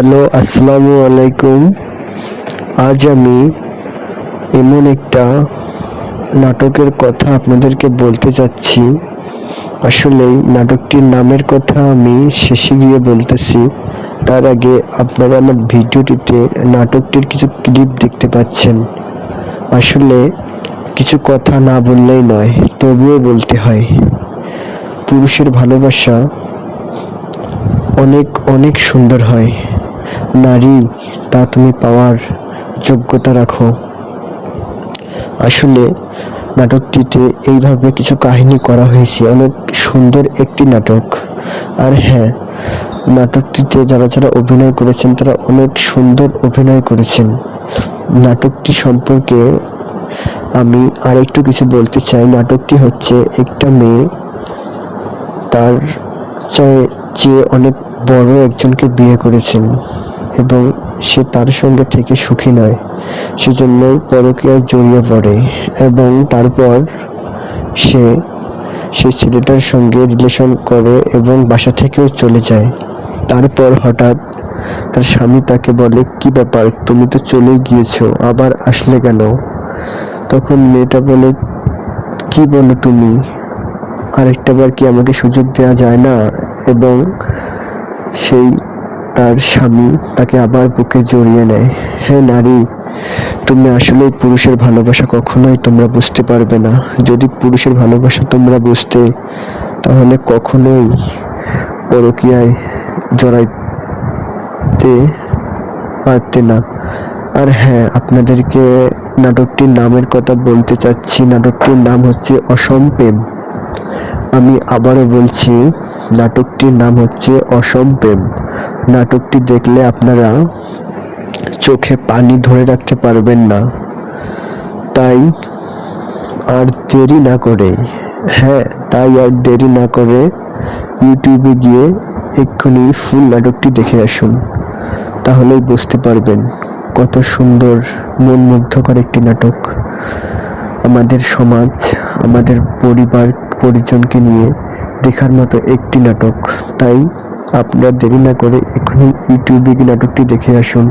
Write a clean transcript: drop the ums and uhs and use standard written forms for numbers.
Hello, আসসালামু আলাইকুম। আজ আমি এমন একটা নাটকের কথা আপনাদেরকে বলতে চাচ্ছি। আসলেই নাটকটির নামের কথা আমি শেষে গিয়ে বলতেছি। তার আগে আপনারা আমার ভিডিওটিতে নাটকটির কিছু ক্লিপ দেখতে পাচ্ছেন। আসলে কিছু কথা না বললেই নয়, তবুও বলতে হয়। পুরুষের ভালোবাসা অনেক অনেক সুন্দর হয়। নারী, তা তুমি পাওয়ার যোগ্যতা রাখো। আসলে নাটকটিতে এইভাবে কিছু কাহিনী করা হয়েছে। অনেক সুন্দর একটি নাটক। আর হ্যাঁ, নাটকটিতে যারা যারা অভিনয় করেছেন তারা অনেক সুন্দর অভিনয় করেছেন। নাটকটি সম্পর্কে আমি আরেকটু কিছু বলতে চাই। নাটকটি হচ্ছে একটা মেয়ে তার চেয়ে অনেক বড় একজনকে বিয়ে করেছেন এবং সে তার সঙ্গে থেকে সুখী নয়, সেজন্যই পরকীয়ায় জড়িয়ে পড়ে এবং তারপর সেই ছেলেটার সঙ্গে রিলেশন করে এবং বাসা থেকেও চলে যায়। তারপর হঠাৎ তার স্বামী তাকে বলে, কি ব্যাপার, তুমি তো চলে গিয়েছো, আবার আসলে কেন? তখন মেয়েটা বলে, কি বলো তুমি, আরেকটাবার কি আমাকে সুযোগ দেওয়া যায় না? এবং তার স্বামী তাকে আবার বুকে জড়িয়ে নেয়। হ্যাঁ নারী, তুমি আসলেই পুরুষের ভালোবাসা কখনোই তোমরা বুঝতে পারবে না। যদি পুরুষের ভালোবাসা তোমরা বুঝতে, তাহলে কখনোই পরকীয়ায় জড়াইতে পারতে না। আর হ্যাঁ, আপনাদেরকে নাটকটির নামের কথা বলতে চাচ্ছি। নাটকটির নাম হচ্ছে অসম প্রেম। আমি আবারও বলছি, নাটকটির নাম হচ্ছে অসম প্রেম। নাটকটি দেখলে আপনারা চোখে পানি ধরে রাখতে পারবেন না। তাই আর দেরি না করে ইউটিউবে গিয়ে এক্ষুনি ফুল নাটকটি দেখে আসুন। তাহলেই বুঝতে পারবেন কত সুন্দর, মন মুগ্ধকর একটি নাটক। আমাদের সমাজ, আমাদের পরিবার পরিজনকে নিয়ে দেখার মতো একটি নাটক। তাই আপনারা দেরি না করে এখনই ইউটিউবে গিয়ে নাটকটি দেখে আসুন।